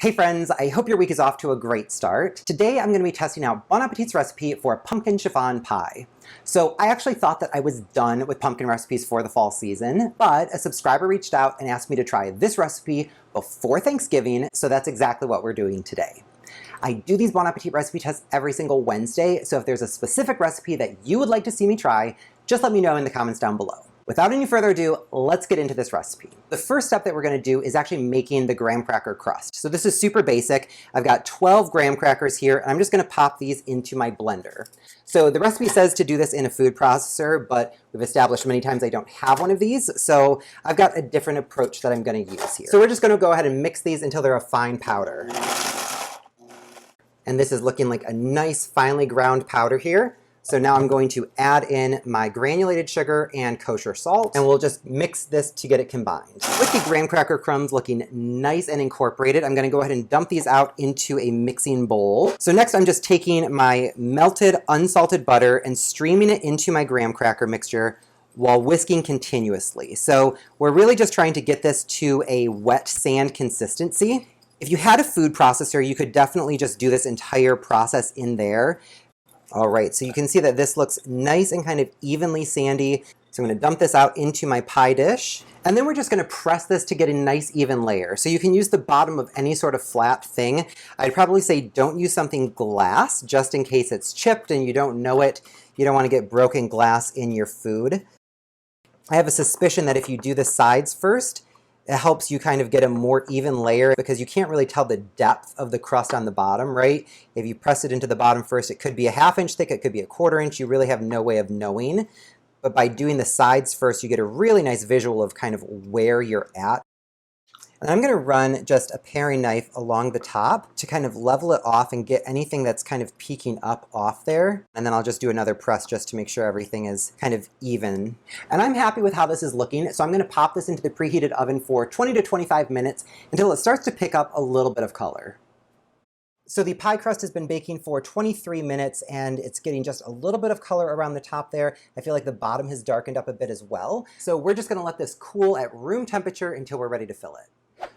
Hey friends, I hope your week is off to a great start. Today I'm going to be testing out Bon Appetit's recipe for pumpkin chiffon pie. So I actually thought that I was done with pumpkin recipes for the fall season, but a subscriber reached out and asked me to try this recipe before Thanksgiving, so that's exactly what we're doing today. I do these Bon Appetit recipe tests every single Wednesday, so if there's a specific recipe that you would like to see me try, just let me know in the comments down below. Without any further ado, let's get into this recipe. The first step that we're going to do is actually making the graham cracker crust. So this is super basic. I've got 12 graham crackers here, and I'm just going to pop these into my blender. So the recipe says to do this in a food processor, but we've established many times I don't have one of these, so I've got a different approach that I'm going to use here. So we're just going to go ahead and mix these until they're a fine powder. And this is looking like a nice finely ground powder here. So now I'm going to add in my granulated sugar and kosher salt, and we'll just mix this to get it combined. With the graham cracker crumbs looking nice and incorporated, I'm going to go ahead and dump these out into a mixing bowl. So next I'm just taking my melted unsalted butter and streaming it into my graham cracker mixture while whisking continuously. So we're really just trying to get this to a wet sand consistency. If you had a food processor, you could definitely just do this entire process in there. All right, so you can see that this looks nice and kind of evenly sandy. So I'm going to dump this out into my pie dish. And then we're just going to press this to get a nice even layer. So you can use the bottom of any sort of flat thing. I'd probably say don't use something glass, just in case it's chipped and you don't know it. You don't want to get broken glass in your food. I have a suspicion that if you do the sides first, it helps you kind of get a more even layer because you can't really tell the depth of the crust on the bottom, right? If you press it into the bottom first, it could be a ½ inch thick, it could be a ¼ inch. You really have no way of knowing. But by doing the sides first, you get a really nice visual of kind of where you're at. And I'm going to run just a paring knife along the top to kind of level it off and get anything that's kind of peeking up off there. And then I'll just do another press just to make sure everything is kind of even. And I'm happy with how this is looking, so I'm going to pop this into the preheated oven for 20 to 25 minutes until it starts to pick up a little bit of color. So the pie crust has been baking for 23 minutes and it's getting just a little bit of color around the top there. I feel like the bottom has darkened up a bit as well. So we're just going to let this cool at room temperature until we're ready to fill it.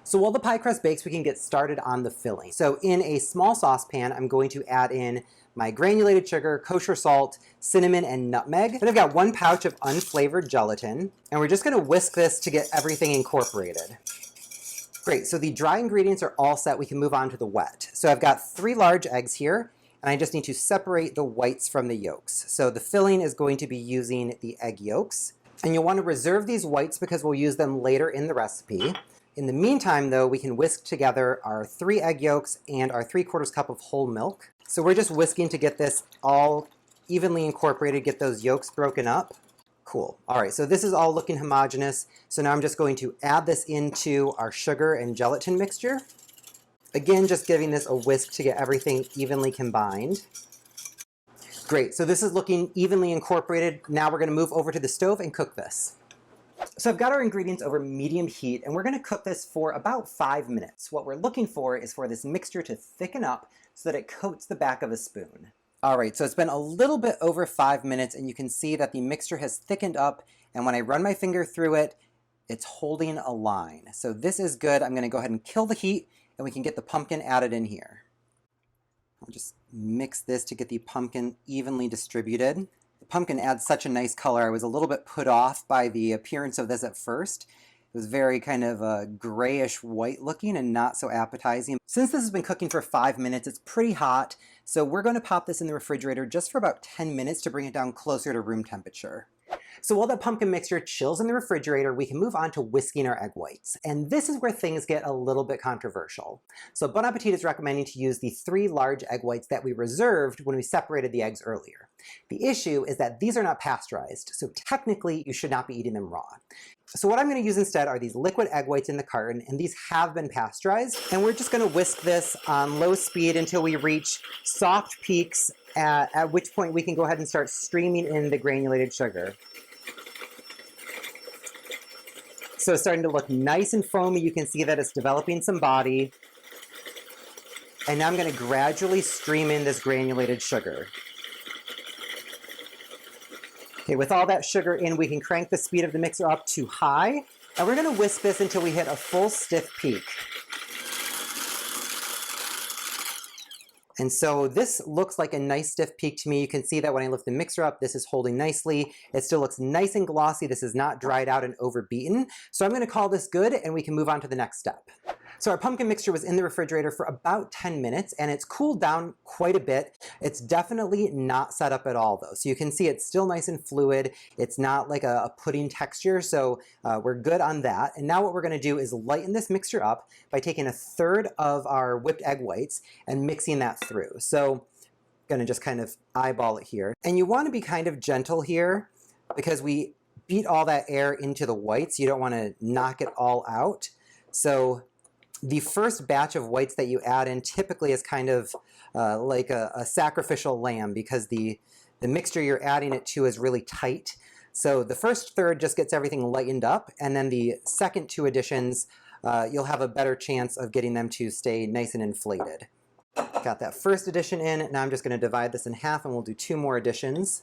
So while the pie crust bakes, we can get started on the filling. So in a small saucepan, I'm going to add in my granulated sugar, kosher salt, cinnamon, and nutmeg. Then I've got 1 pouch of unflavored gelatin, and we're just going to whisk this to get everything incorporated. Great, so the dry ingredients are all set. We can move on to the wet. So I've got 3 large eggs here, and I just need to separate the whites from the yolks. So the filling is going to be using the egg yolks, and you'll want to reserve these whites because we'll use them later in the recipe. In the meantime, though, we can whisk together our 3 egg yolks and our 3/4 cup of whole milk. So we're just whisking to get this all evenly incorporated, get those yolks broken up. Cool. All right, so this is all looking homogeneous. So now I'm just going to add this into our sugar and gelatin mixture. Again, just giving this a whisk to get everything evenly combined. Great, so this is looking evenly incorporated. Now we're going to move over to the stove and cook this. So I've got our ingredients over medium heat, and we're going to cook this for about 5 minutes. What we're looking for is for this mixture to thicken up so that it coats the back of a spoon. All right, so it's been a little bit over 5 minutes, and you can see that the mixture has thickened up, and when I run my finger through it, it's holding a line. So this is good. I'm going to go ahead and kill the heat, and we can get the pumpkin added in here. I'll just mix this to get the pumpkin evenly distributed. The pumpkin adds such a nice color. I was a little bit put off by the appearance of this at first. It was very kind of grayish white looking and not so appetizing. Since this has been cooking for 5 minutes, it's pretty hot, so we're going to pop this in the refrigerator just for about 10 minutes to bring it down closer to room temperature. So while that pumpkin mixture chills in the refrigerator, we can move on to whisking our egg whites. And this is where things get a little bit controversial. So Bon Appetit is recommending to use the 3 large egg whites that we reserved when we separated the eggs earlier. The issue is that these are not pasteurized, so technically you should not be eating them raw. So what I'm going to use instead are these liquid egg whites in the carton, and these have been pasteurized. And we're just going to whisk this on low speed until we reach soft peaks, at which point we can go ahead and start streaming in the granulated sugar. So it's starting to look nice and foamy. You can see that it's developing some body. And now I'm going to gradually stream in this granulated sugar. Okay, with all that sugar in, we can crank the speed of the mixer up to high, and we're going to whisk this until we hit a full stiff peak. And so this looks like a nice stiff peak to me. You can see that when I lift the mixer up, this is holding nicely. It still looks nice and glossy. This is not dried out and overbeaten. So I'm gonna call this good and we can move on to the next step. So our pumpkin mixture was in the refrigerator for about 10 minutes and it's cooled down quite a bit. It's definitely not set up at all though. So you can see it's still nice and fluid. It's not like a pudding texture, so we're good on that. And now what we're gonna do is lighten this mixture up by taking 1/3 of our whipped egg whites and mixing that through. So gonna just kind of eyeball it here. And you wanna be kind of gentle here because we beat all that air into the whites. You don't wanna knock it all out. So the first batch of whites that you add in typically is kind of like a sacrificial lamb because the mixture you're adding it to is really tight. So the first third just gets everything lightened up, and then the second 2 additions, you'll have a better chance of getting them to stay nice and inflated. Got that first addition in. Now I'm just going to divide this in half and we'll do 2 more additions.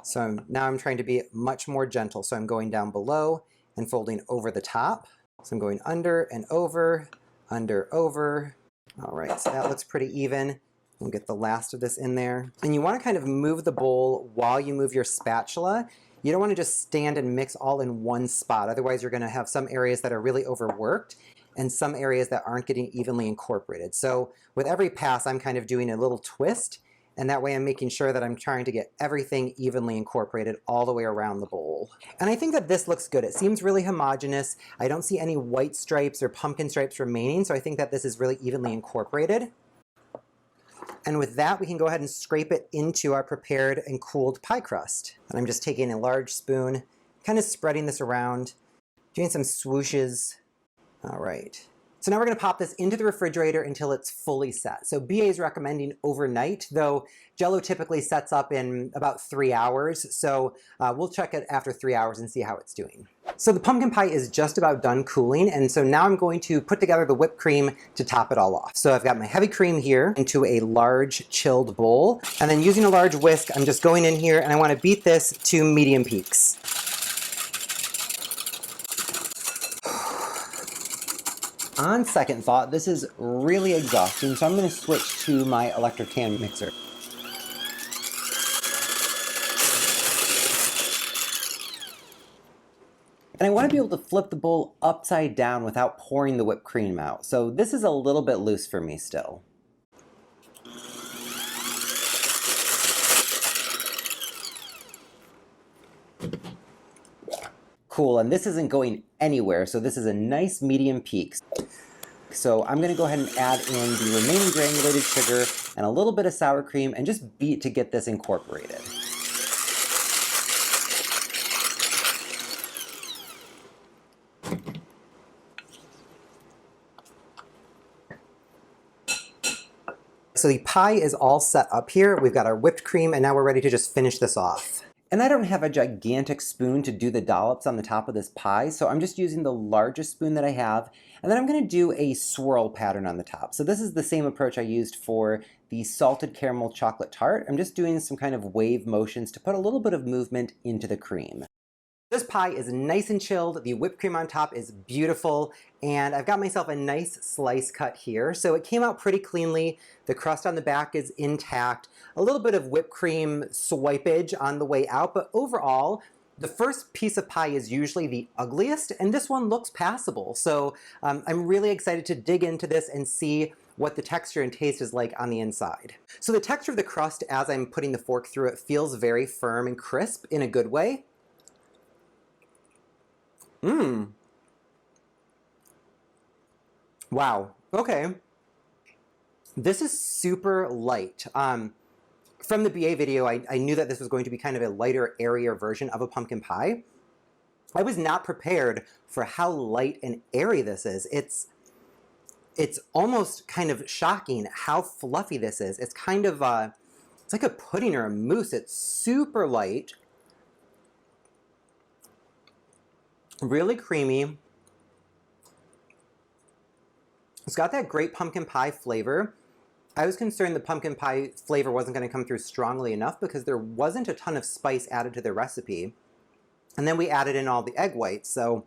So now I'm trying to be much more gentle. So I'm going down below and folding over the top. So I'm going under and over, under, over. All right, so that looks pretty even. We'll get the last of this in there. And you want to kind of move the bowl while you move your spatula. You don't want to just stand and mix all in one spot. Otherwise, you're going to have some areas that are really overworked and some areas that aren't getting evenly incorporated. So with every pass, I'm kind of doing a little twist. And that way I'm making sure that I'm trying to get everything evenly incorporated all the way around the bowl. And I think that this looks good. It seems really homogeneous. I don't see any white stripes or pumpkin stripes remaining, so I think that this is really evenly incorporated. And with that, we can go ahead and scrape it into our prepared and cooled pie crust. And I'm just taking a large spoon, kind of spreading this around, doing some swooshes. All right. So now we're going to pop this into the refrigerator until it's fully set. So BA is recommending overnight, though Jell-O typically sets up in about 3 hours. So we'll check it after 3 hours and see how it's doing. So the pumpkin pie is just about done cooling. And so now I'm going to put together the whipped cream to top it all off. So I've got my heavy cream here into a large chilled bowl. And then using a large whisk, I'm just going in here and I want to beat this to medium peaks. On second thought, this is really exhausting, so I'm going to switch to my electric hand mixer. And I want to be able to flip the bowl upside down without pouring the whipped cream out. So this is a little bit loose for me still. Cool, and this isn't going anywhere, so this is a nice medium peak. So I'm going to go ahead and add in the remaining granulated sugar and a little bit of sour cream and just beat to get this incorporated. So the pie is all set up here. We've got our whipped cream and now we're ready to just finish this off. And I don't have a gigantic spoon to do the dollops on the top of this pie, so I'm just using the largest spoon that I have, and then I'm going to do a swirl pattern on the top. So this is the same approach I used for the salted caramel chocolate tart. I'm just doing some kind of wave motions to put a little bit of movement into the cream. This pie is nice and chilled, the whipped cream on top is beautiful, and I've got myself a nice slice cut here. So it came out pretty cleanly, the crust on the back is intact, a little bit of whipped cream swipage on the way out, but overall, the first piece of pie is usually the ugliest, and this one looks passable. So I'm really excited to dig into this and see what the texture and taste is like on the inside. So the texture of the crust as I'm putting the fork through it feels very firm and crisp in a good way. Wow, okay. This is super light. From the BA video, I knew that this was going to be kind of a lighter, airier version of a pumpkin pie. I was not prepared for how light and airy this is. It's almost kind of shocking how fluffy this is. It's kind of, it's like a pudding or a mousse. It's super light. Really creamy. It's got that great pumpkin pie flavor. I was concerned the pumpkin pie flavor wasn't going to come through strongly enough because there wasn't a ton of spice added to the recipe. And then we added in all the egg whites, so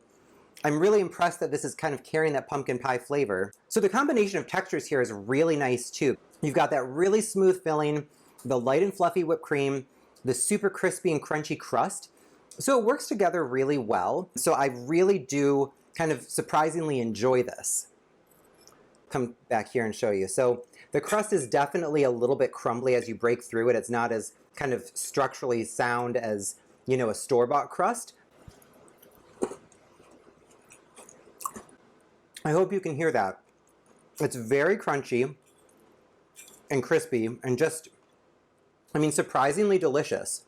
I'm really impressed that this is kind of carrying that pumpkin pie flavor. So the combination of textures here is really nice too. You've got that really smooth filling, the light and fluffy whipped cream, the super crispy and crunchy crust. So it works together really well. So I really do kind of surprisingly enjoy this. Come back here and show you. So the crust is definitely a little bit crumbly as you break through it. It's not as kind of structurally sound as, you know, a store-bought crust. I hope you can hear that. It's very crunchy and crispy and just, I mean, surprisingly delicious.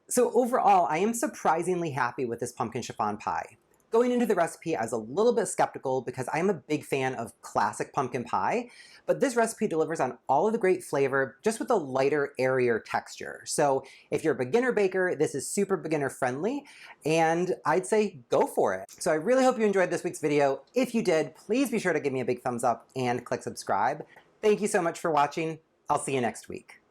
So overall, I am surprisingly happy with this pumpkin chiffon pie. Going into the recipe, I was a little bit skeptical because I'm a big fan of classic pumpkin pie, but this recipe delivers on all of the great flavor, just with a lighter, airier texture. So if you're a beginner baker, this is super beginner friendly, and I'd say go for it. So I really hope you enjoyed this week's video. If you did, please be sure to give me a big thumbs up and click subscribe. Thank you so much for watching. I'll see you next week.